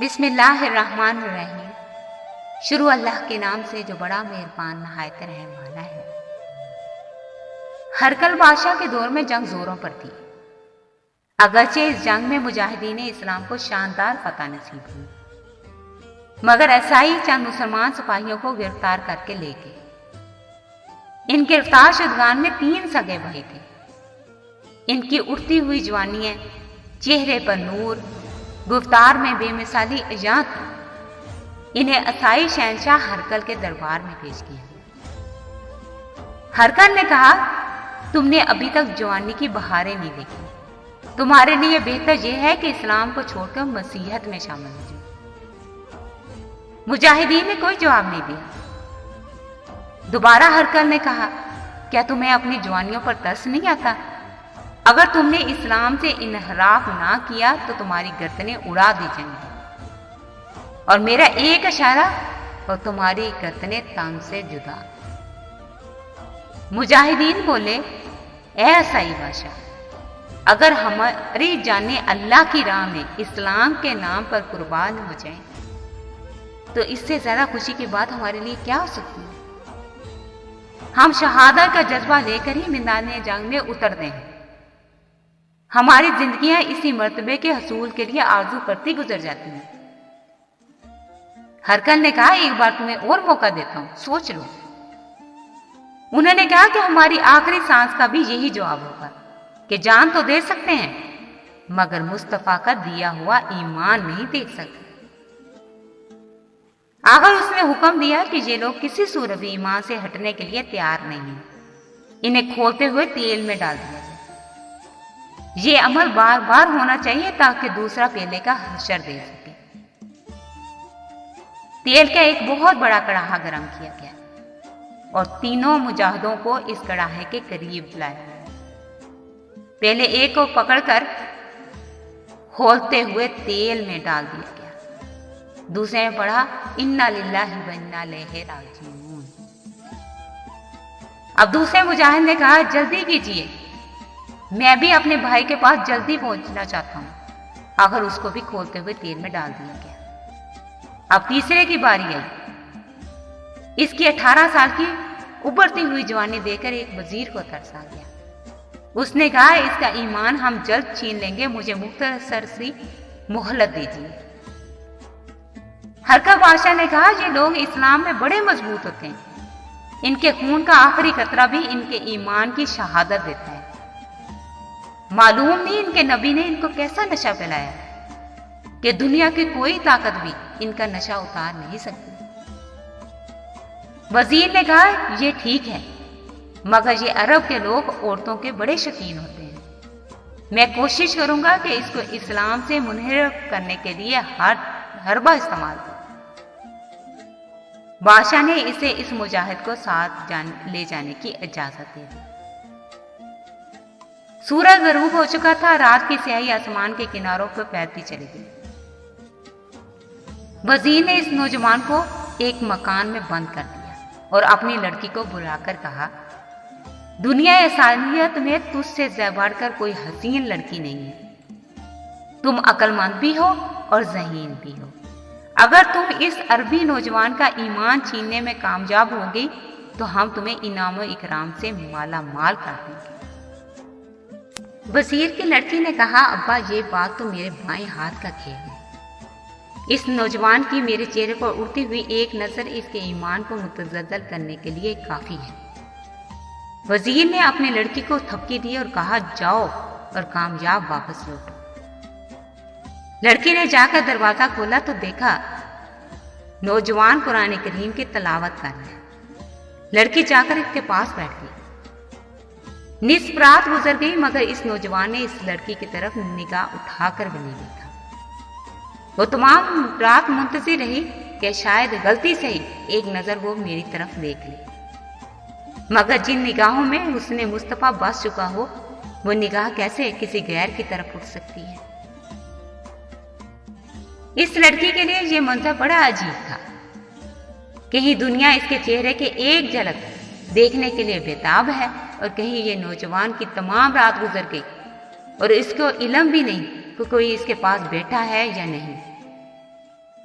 बिस्मिल्लाहिर्रहमानिर्रहीम। शुरू अल्लाह के नाम से जो बड़ा मेहरबान नहायत रहम वाला है। हरकल बादशाह के दौर में जंग जोरों पर थी। अगरचे इस जंग में मुजाहिदीन इस्लाम को शानदार फतह नसीब हुई, मगर ऐसा ही चंद मुसलमान सिपाहियों को गिरफ्तार करके ले गए। इन गिरफ्तार शुदगान में 3 सगे भाई थे। इनकी उठती हुई जवानियां, चेहरे पर नूर, गुफ्तार में बेमिसाली अजात, इन्हें असाई शहनशाह हरकल के दरबार में पेश किया। हरकल ने कहा, तुमने अभी तक जवानी की बहारें नहीं देखी। तुम्हारे लिए बेहतर यह है कि इस्लाम को छोड़कर मसीहत में शामिल हो जाओ। मुजाहिदीन ने कोई जवाब नहीं दिया। दोबारा हरकल ने कहा, क्या तुम्हें अपनी जवानियों पर तरस नहीं आता? अगर तुमने इस्लाम से इनहराफ ना किया तो तुम्हारी गर्दनें उड़ा दी जाएंगी और मेरा एक इशारा और तुम्हारी गर्दनें तन से जुदा। मुजाहिदीन बोले, ऐ असाई बादशाह, अगर हमारी जानें अल्लाह की राह में इस्लाम के नाम पर कुर्बान हो जाएं, तो इससे ज्यादा खुशी की बात हमारे लिए क्या हो सकती है? हम शहादत का जज्बा लेकर ही मैदान जंग में उतरते हैं। हमारी जिंदगियां इसी मर्तबे के हसूल के लिए आरजू करती गुजर जाती हैं। हरकल ने कहा, एक बार तुम्हें और मौका देता हूं, सोच लो। उन्होंने कहा कि हमारी आखिरी सांस का भी यही जवाब होगा कि जान तो दे सकते हैं, मगर मुस्तफा का दिया हुआ ईमान नहीं देख सकते। आखिर उसने हुक्म दिया कि ये लोग किसी सूरत भी ईमान से हटने के लिए तैयार नहीं हैं। इन्हें खोलते हुए तेल में डाल दिया जाए। ये अमल बार बार होना चाहिए ताकि दूसरा पेले का हशर दे सके। तेल का एक बहुत बड़ा कड़ाहा गर्म किया गया और तीनों मुजाहिदों को इस कड़ाहे के करीब लाया। पहले एक को पकड़कर खोलते हुए तेल में डाल दिया गया। दूसरे में पढ़ा, इन्ना लिल्लाहि व इन्ना इलैहि राजिऊन। अब दूसरे मुजाहिद ने कहा, जल्दी कीजिए, मैं भी अपने भाई के पास जल्दी पहुंचना चाहता हूं। आखिर उसको भी खोलते हुए तेल में डाल दिया गया। अब तीसरे की बारी आई। इसकी 18 साल की उभरती हुई जवानी देखकर एक वजीर को तरस आ गया। उसने कहा, इसका ईमान हम जल्द छीन लेंगे, मुझे मुख्तसर सी मोहलत दीजिए। हरकल बादशाह ने कहा, ये लोग इस्लाम में बड़े मजबूत होते हैं। इनके खून का आखिरी कतरा भी इनके ईमान की शहादत देता है। मालूम नहीं इनके नबी ने इनको कैसा नशा पिलाया कि दुनिया की कोई ताकत भी इनका नशा उतार नहीं सकती। वजीर ने कहा, यह ठीक है, मगर ये अरब के लोग औरतों के बड़े शौकीन होते हैं। मैं कोशिश करूंगा कि इसको इस्लाम से मुनहरफ करने के लिए हरबा इस्तेमाल करूं। बादशाह ने इसे इस मुजाहिद को साथ ले जाने की इजाजत दे दी। सूरज गरूब हो चुका था। रात की स्याही आसमान के किनारों पर फैलती चली गई। वजीर ने इस नौजवान को एक मकान में बंद कर दिया और अपनी लड़की को बुलाकर कहा, दुनिया इंसानियत में तुझसे बढ़कर कोई हसीन लड़की नहीं है। तुम अक्लमंद भी हो और ज़हीन भी हो। अगर तुम इस अरबी नौजवान का ईमान छीनने में कामयाब होगी तो हम तुम्हें इनाम और इकराम से माला माल कर देंगे। वजीर की लड़की ने कहा, अब्बा, ये बात तो मेरे बाएं हाथ का खेल है। इस नौजवान की मेरे चेहरे पर उड़ती हुई एक नजर इसके ईमान को मुतज़्ज़ल करने के लिए काफी है। वजीर ने अपनी लड़की को थपकी दी और कहा, जाओ और कामयाब वापस लौटो। लड़की ने जाकर दरवाजा खोला तो देखा नौजवान कुरान करीम की तिलावत कर रहा है। लड़की जाकर इसके पास बैठ गई। निस्फ रात गुजर गई, मगर इस नौजवान ने इस लड़की की तरफ निगाह उठाकर भी नहीं देखा। वो तमाम रात मुंतज़िर रही कि शायद गलती से ही एक नजर वो मेरी तरफ देख ले, मगर जिन निगाहों में उसने मुस्तफा बस चुका हो, वो निगाह कैसे किसी गैर की तरफ उठ सकती है। इस लड़की के लिए ये मंजर बड़ा अजीब था। कहीं दुनिया इसके चेहरे के एक झलक देखने के लिए बेताब है और कहीं ये नौजवान की तमाम रात गुजर गई और इसको इल्म भी नहीं कि कोई इसके पास बैठा है या नहीं।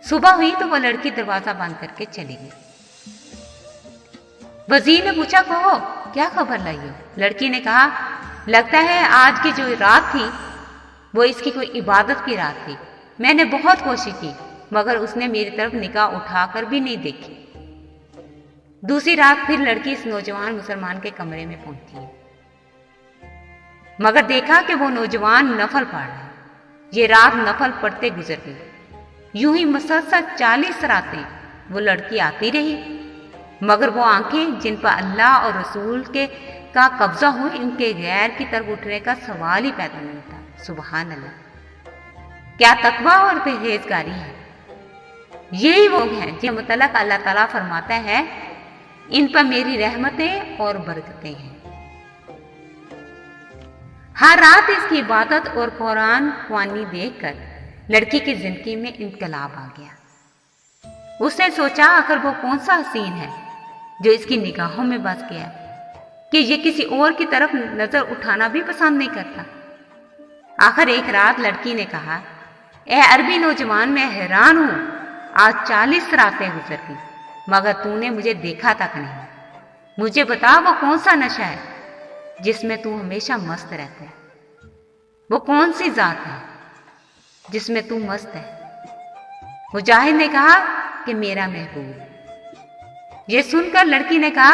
सुबह हुई तो वो लड़की दरवाजा बंद करके चली गई। वजीर ने पूछा, कहो क्या खबर लाई हो? लड़की ने कहा, लगता है आज की जो रात थी वो इसकी कोई इबादत की रात थी। मैंने बहुत कोशिश की मगर उसने मेरी तरफ निगाह उठाकर भी नहीं देखी। दूसरी रात फिर लड़की इस नौजवान मुसलमान के कमरे में पहुंची है, मगर देखा कि वो नौजवान नफल पढ़ रहा है। ये रात नफल पढ़ते गुजर गई। यूं ही मुसलसल 40 रातें वो लड़की आती रही, मगर वो आंखें जिन पर अल्लाह और रसूल के का कब्जा हो, इनके गैर की तरफ उठने का सवाल ही पैदा नहीं होता। सुभान अल्लाह, क्या तकवा और परहेजगारी है। यही वो हैं जिन मुतलक अल्लाह ताला फरमाता है, इन पर मेरी रहमतें और बरकतें हैं। हर रात इसकी इबादत और कुरान ख्वानी देखकर लड़की की जिंदगी में इनकलाब आ गया। उसने सोचा, आखिर वो कौन सा हसीन है जो इसकी निगाहों में बस गया कि ये किसी और की तरफ नजर उठाना भी पसंद नहीं करता। आखिर एक रात लड़की ने कहा, ए अरबी नौजवान, मैं हैरान हूं, आज 40 रातें गुजर गई मगर तूने मुझे देखा तक नहीं। मुझे बता, वो कौन सा नशा है जिसमें तू हमेशा मस्त रहता है? वो कौन सी जात है जिसमें तू मस्त है? मुजाहिद ने कहा कि मेरा महबूब। ये सुनकर लड़की ने कहा,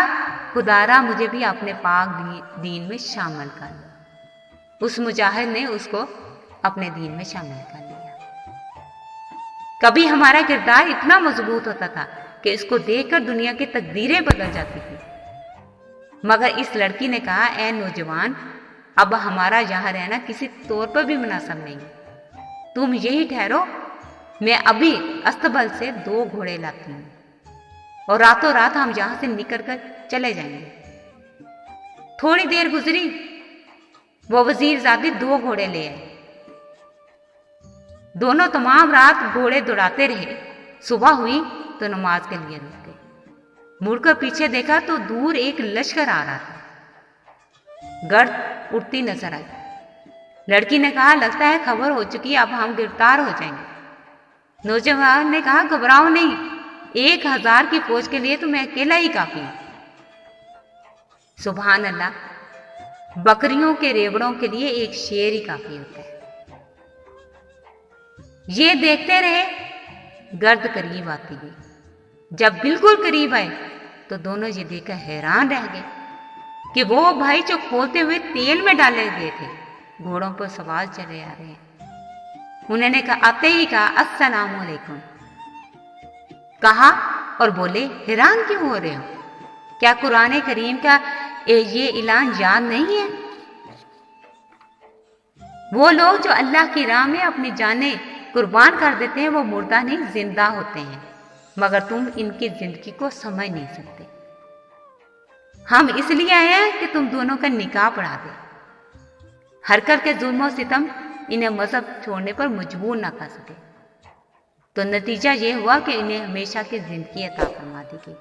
खुदारा मुझे भी अपने पाक दीन में शामिल कर लो। उस मुजाहिद ने उसको अपने दीन में शामिल कर लिया। कभी हमारा किरदार इतना मजबूत होता था कि इसको देखकर दुनिया की तकदीरें बदल जाती थी, मगर इस लड़की ने कहा, ए नौजवान, अब हमारा यहां रहना किसी तौर पर भी मुनासिब नहीं। तुम यही ठहरो, मैं अभी अस्तबल से 2 घोड़े लाती हूं और रातों रात हम यहां से निकल कर चले जाएंगे। थोड़ी देर गुजरी, वो वजीरजादे 2 घोड़े ले आए। दोनों तमाम रात घोड़े दौड़ाते रहे। सुबह हुई तो नमाज के लिए रुक गए। मुड़कर पीछे देखा तो दूर एक लश्कर आ रहा था। गर्द उड़ती नजर आई। लड़की ने कहा, लगता है खबर हो चुकी, अब हम गिरफ्तार हो जाएंगे। नौजवान ने कहा, घबराओ नहीं, 1000 की फौज के लिए तो मैं अकेला ही काफी हूं। सुभान अल्लाह, बकरियों के रेवड़ों के लिए एक शेर ही काफी होता है। ये देखते रहे, गर्द करीब आती गई। जब बिल्कुल करीब आए तो दोनों ये देखकर हैरान रह गए कि वो भाई जो खोलते हुए तेल में डाले गए थे घोड़ों पर सवार चले आ रहे हैं। उन्होंने कहा, आते ही कहा, अस्सलाम वालेकुम कहा और बोले, हैरान क्यों हो रहे हो? क्या कुरान करीम का ये ऐलान याद नहीं है? वो लोग जो अल्लाह की राह में अपनी जानें कुर्बान कर देते हैं वो मुर्दा नहीं जिंदा होते हैं, मगर तुम इनकी जिंदगी को समझ नहीं सकते। हम इसलिए आए हैं कि तुम दोनों का निकाह पढ़ा दे। हरकत के जुल्म और सितम इन्हें मजहब छोड़ने पर मजबूर ना कर सके, तो नतीजा ये हुआ कि इन्हें हमेशा की जिंदगी अता फरमा दी गई।